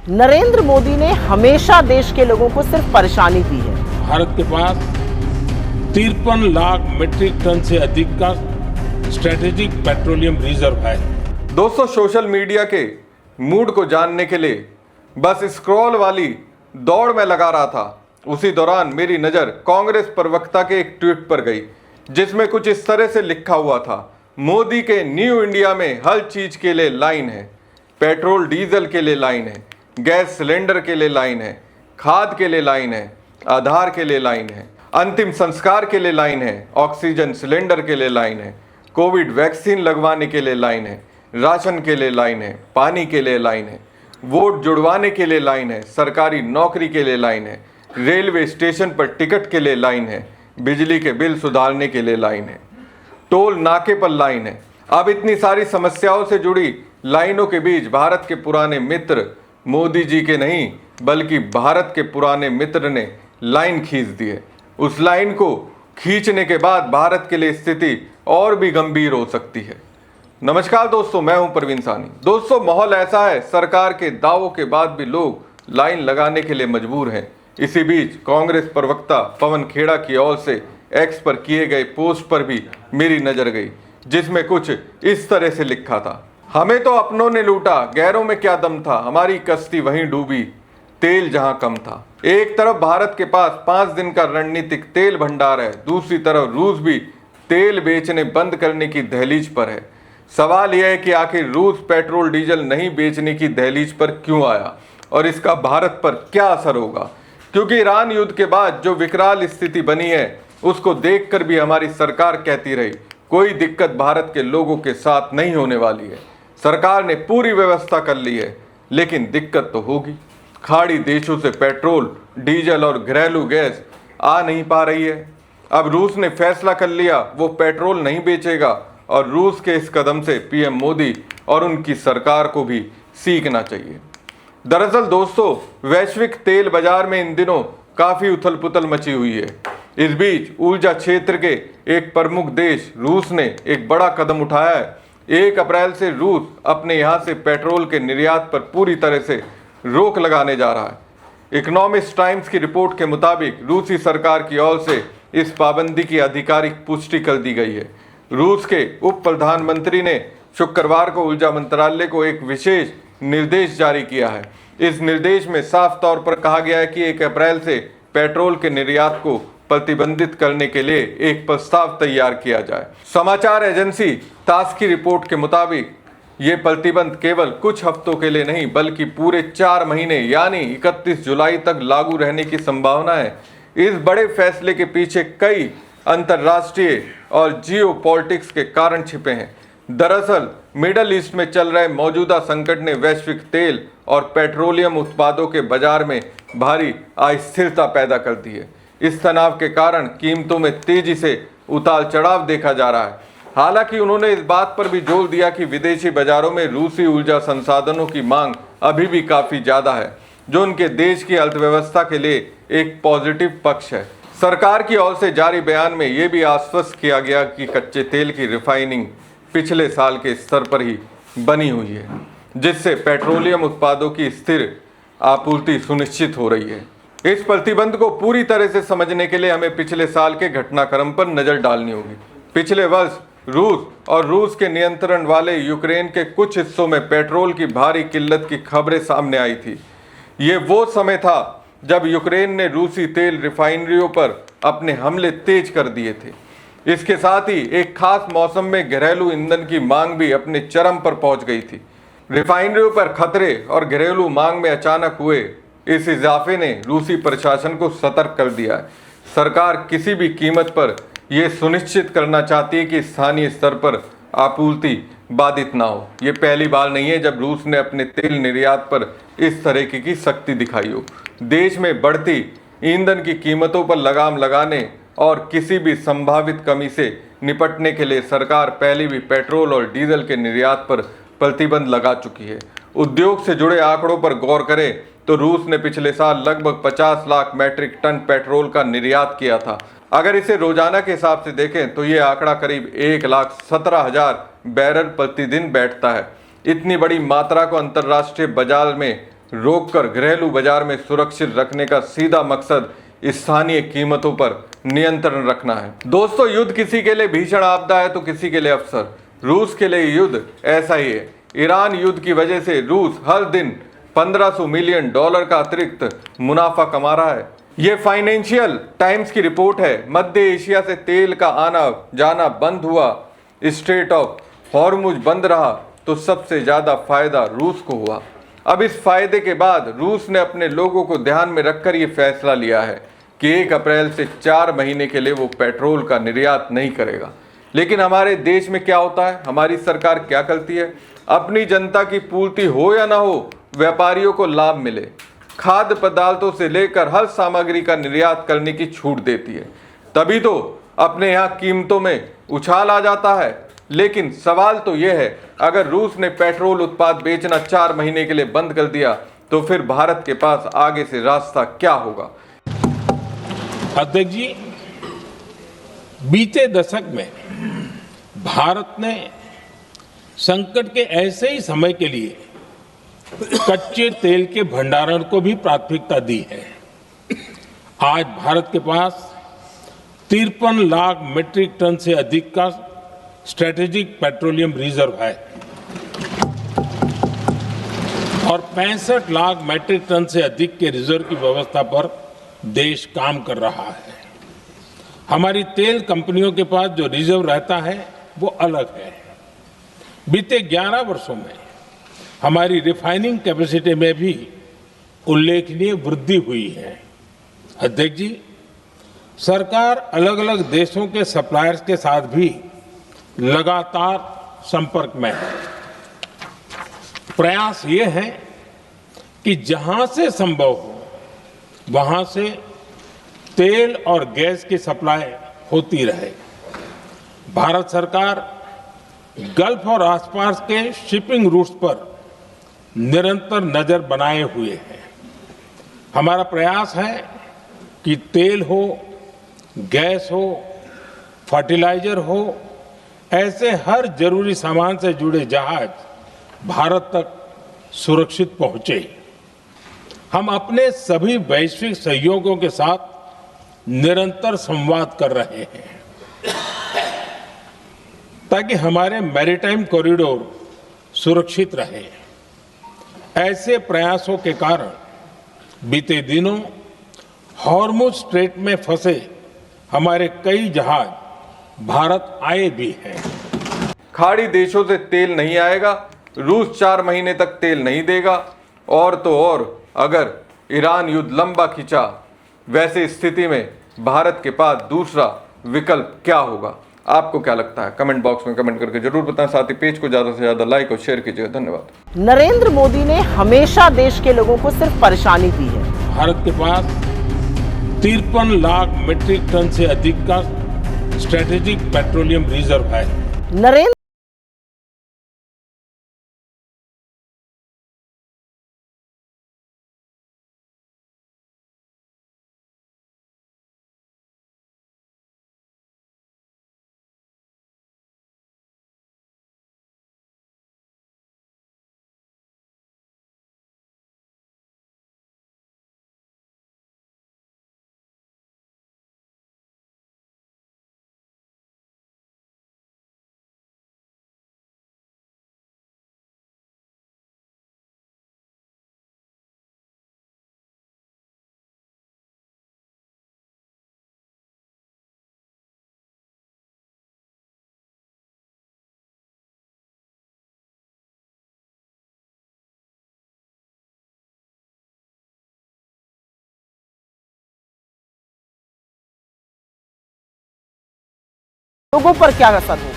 नरेंद्र मोदी ने हमेशा देश के लोगों को सिर्फ परेशानी दी है। भारत के पास 53 लाख मीट्रिक टन से अधिक का स्ट्रेटेजिक पेट्रोलियम रिजर्व है। दोस्तों, सोशल मीडिया के मूड को जानने के लिए बस स्क्रॉल वाली दौड़ में लगा रहा था। उसी दौरान मेरी नज़र कांग्रेस प्रवक्ता के एक ट्वीट पर गई, जिसमें कुछ इस तरह से लिखा हुआ था। मोदी के न्यू इंडिया में हर चीज के लिए लाइन है। पेट्रोल डीजल के लिए लाइन है, गैस सिलेंडर के लिए लाइन है, खाद के लिए लाइन है, आधार के लिए लाइन है, अंतिम संस्कार के लिए लाइन है, ऑक्सीजन सिलेंडर के लिए लाइन है, कोविड वैक्सीन लगवाने के लिए लाइन है, राशन के लिए लाइन है, पानी के लिए लाइन है, वोट जुड़वाने के लिए लाइन है, सरकारी नौकरी के लिए लाइन है, रेलवे स्टेशन पर टिकट के लिए लाइन है, बिजली के बिल सुधारने के लिए लाइन है, टोल नाके पर लाइन है। अब इतनी सारी समस्याओं से जुड़ी लाइनों के बीच भारत के पुराने मित्र मोदी जी के नहीं बल्कि भारत के पुराने मित्र ने लाइन खींच दी है। उस लाइन को खींचने के बाद भारत के लिए स्थिति और भी गंभीर हो सकती है। नमस्कार दोस्तों, मैं हूं प्रवीण सानी। दोस्तों, माहौल ऐसा है, सरकार के दावों के बाद भी लोग लाइन लगाने के लिए मजबूर हैं। इसी बीच कांग्रेस प्रवक्ता पवन खेड़ा की ओर से एक्स पर किए गए पोस्ट पर भी मेरी नजर गई, जिसमें कुछ इस तरह से लिखा था। हमें तो अपनों ने लूटा, गैरों में क्या दम था, हमारी कश्ती वहीं डूबी, तेल जहां कम था। एक तरफ भारत के पास 5 दिन का रणनीतिक तेल भंडार है, दूसरी तरफ रूस भी तेल बेचने बंद करने की दहलीज पर है। सवाल यह है कि आखिर रूस पेट्रोल डीजल नहीं बेचने की दहलीज पर क्यों आया और इसका भारत पर क्या असर होगा, क्योंकि ईरान युद्ध के बाद जो विकराल स्थिति बनी है उसको देखकर भी हमारी सरकार कहती रही कोई दिक्कत भारत के लोगों के साथ नहीं होने वाली है। सरकार ने पूरी व्यवस्था कर ली है, लेकिन दिक्कत तो होगी। खाड़ी देशों से पेट्रोल डीजल और घरेलू गैस आ नहीं पा रही है। अब रूस ने फैसला कर लिया वो पेट्रोल नहीं बेचेगा और रूस के इस कदम से पीएम मोदी और उनकी सरकार को भी सीखना चाहिए। दरअसल दोस्तों, वैश्विक तेल बाजार में इन दिनों काफी उथल पुथल मची हुई है। इस बीच ऊर्जा क्षेत्र के एक प्रमुख देश रूस ने एक बड़ा कदम उठाया है। 1 अप्रैल से रूस अपने यहाँ से पेट्रोल के निर्यात पर पूरी तरह से रोक लगाने जा रहा है। इकोनॉमिस्ट टाइम्स की रिपोर्ट के मुताबिक रूसी सरकार की ओर से इस पाबंदी की आधिकारिक पुष्टि कर दी गई है। रूस के उप प्रधानमंत्री ने शुक्रवार को ऊर्जा मंत्रालय को एक विशेष निर्देश जारी किया है। इस निर्देश में साफ तौर पर कहा गया है कि 1 अप्रैल से पेट्रोल के निर्यात को प्रतिबंधित करने के लिए एक प्रस्ताव तैयार किया जाए। समाचार एजेंसी तास की रिपोर्ट के मुताबिक ये प्रतिबंध केवल कुछ हफ्तों के लिए नहीं बल्कि पूरे 4 महीने यानी 31 जुलाई तक लागू रहने की संभावना है। इस बड़े फैसले के पीछे कई अंतर्राष्ट्रीय और जियोपॉलिटिक्स के कारण छिपे हैं। दरअसल मिडल ईस्ट में चल रहे मौजूदा संकट ने वैश्विक तेल और पेट्रोलियम उत्पादों के बाजार में भारी अस्थिरता पैदा कर दी है। इस तनाव के कारण कीमतों में तेजी से उतार चढ़ाव देखा जा रहा है। हालांकि उन्होंने इस बात पर भी जोर दिया कि विदेशी बाजारों में रूसी ऊर्जा संसाधनों की मांग अभी भी काफी ज्यादा है, जो उनके देश की अर्थव्यवस्था के लिए एक पॉजिटिव पक्ष है। सरकार की ओर से जारी बयान में यह भी आश्वस्त किया गया कि कच्चे तेल की रिफाइनिंग पिछले साल के स्तर पर ही बनी हुई है, जिससे पेट्रोलियम उत्पादों की स्थिर आपूर्ति सुनिश्चित हो रही है। इस प्रतिबंध को पूरी तरह से समझने के लिए हमें पिछले साल के घटनाक्रम पर नजर डालनी होगी। पिछले वर्ष रूस और रूस के नियंत्रण वाले यूक्रेन के कुछ हिस्सों में पेट्रोल की भारी किल्लत की खबरें सामने आई थी। ये वो समय था जब यूक्रेन ने रूसी तेल रिफाइनरियों पर अपने हमले तेज कर दिए थे। इसके साथ ही एक खास मौसम में घरेलू ईंधन की मांग भी अपने चरम पर पहुंच गई थी। रिफाइनरियों पर खतरे और घरेलू मांग में अचानक हुए इस इजाफे ने रूसी प्रशासन को सतर्क कर दिया है। सरकार किसी भी कीमत पर यह सुनिश्चित करना चाहती है कि स्थानीय स्तर पर आपूर्ति बाधित ना हो। ये पहली बार नहीं है जब रूस ने अपने तेल निर्यात पर इस तरह की सख्ती दिखाई हो। देश में बढ़ती ईंधन की कीमतों पर लगाम लगाने और किसी भी संभावित कमी से निपटने के लिए सरकार पहले भी पेट्रोल और डीजल के निर्यात पर प्रतिबंध लगा चुकी है। उद्योग से जुड़े आंकड़ों पर गौर करें तो रूस ने पिछले साल लगभग 50 लाख मैट्रिक टन पेट्रोल का निर्यात किया था। अगर इसे रोजाना के हिसाब से देखें तो ये आंकड़ा करीब 1,17,000 बैरल प्रतिदिन बैठता है। इतनी बड़ी मात्रा को अंतर्राष्ट्रीय बाजार में रोककर घरेलू बाजार में सुरक्षित रखने का सीधा मकसद स्थानीय कीमतों पर नियंत्रण रखना है। दोस्तों, युद्ध किसी के लिए भीषण आपदा है तो किसी के लिए अवसर। रूस के लिए युद्ध ऐसा ही है। ईरान युद्ध की वजह से रूस हर दिन $1500 मिलियन का अतिरिक्त मुनाफा कमा रहा है। ये फाइनेंशियल टाइम्स की रिपोर्ट है। मध्य एशिया से तेल का आना जाना बंद हुआ, स्ट्रेट ऑफ हॉर्मुज बंद रहा तो सबसे ज्यादा फायदा रूस को हुआ। अब इस फायदे के बाद रूस ने अपने लोगों को ध्यान में रखकर ये फैसला लिया है कि 1 अप्रैल से 4 महीने के लिए वो पेट्रोल का निर्यात नहीं करेगा। लेकिन हमारे देश में क्या होता है, हमारी सरकार क्या करती है? अपनी जनता की पूर्ति हो या ना हो, व्यापारियों को लाभ मिले, खाद्य पदार्थों से लेकर हर सामग्री का निर्यात करने की छूट देती है। तभी तो अपने यहाँ कीमतों में उछाल आ जाता है। लेकिन सवाल तो यह है, अगर रूस ने पेट्रोल उत्पाद बेचना 4 महीने के लिए बंद कर दिया तो फिर भारत के पास आगे से रास्ता क्या होगा? अध्यक्ष जी, बीते दशक में भारत ने संकट के ऐसे ही समय के लिए कच्चे तेल के भंडारण को भी प्राथमिकता दी है। आज भारत के पास 53 लाख मीट्रिक टन से अधिक का स्ट्रेटेजिक पेट्रोलियम रिजर्व है और 65 लाख मीट्रिक टन से अधिक के रिजर्व की व्यवस्था पर देश काम कर रहा है। हमारी तेल कंपनियों के पास जो रिजर्व रहता है वो अलग है। बीते 11 वर्षों में हमारी रिफाइनिंग कैपेसिटी में भी उल्लेखनीय वृद्धि हुई है। अध्यक्ष जी, सरकार अलग अलग देशों के सप्लायर्स के साथ भी लगातार संपर्क में है। प्रयास ये है कि जहां से संभव हो वहां से तेल और गैस की सप्लाई होती रहे। भारत सरकार गल्फ और आसपास के शिपिंग रूट्स पर निरंतर नजर बनाए हुए है। हमारा प्रयास है कि तेल हो, गैस हो, फर्टिलाइजर हो, ऐसे हर जरूरी सामान से जुड़े जहाज भारत तक सुरक्षित पहुंचे। हम अपने सभी वैश्विक सहयोगियों के साथ निरंतर संवाद कर रहे हैं ताकि हमारे मैरीटाइम कॉरिडोर सुरक्षित रहे। ऐसे प्रयासों के कारण बीते दिनों हॉर्मुज स्ट्रेट में फंसे हमारे कई जहाज भारत आए भी हैं। खाड़ी देशों से तेल नहीं आएगा, रूस 4 महीने तक तेल नहीं देगा, और तो और अगर ईरान युद्ध लंबा खिंचा, वैसे स्थिति में भारत के पास दूसरा विकल्प क्या होगा? आपको क्या लगता है? कमेंट बॉक्स में कमेंट करके जरूर बताएं। साथ ही पेज को ज्यादा से ज्यादा लाइक और शेयर कीजिएगा। धन्यवाद। नरेंद्र मोदी ने हमेशा देश के लोगों को सिर्फ परेशानी दी है। भारत के पास 53 लाख मीट्रिक टन से अधिक का स्ट्रेटेजिक पेट्रोलियम रिजर्व है। नरेंद्र लोगों पर क्या असर होगा?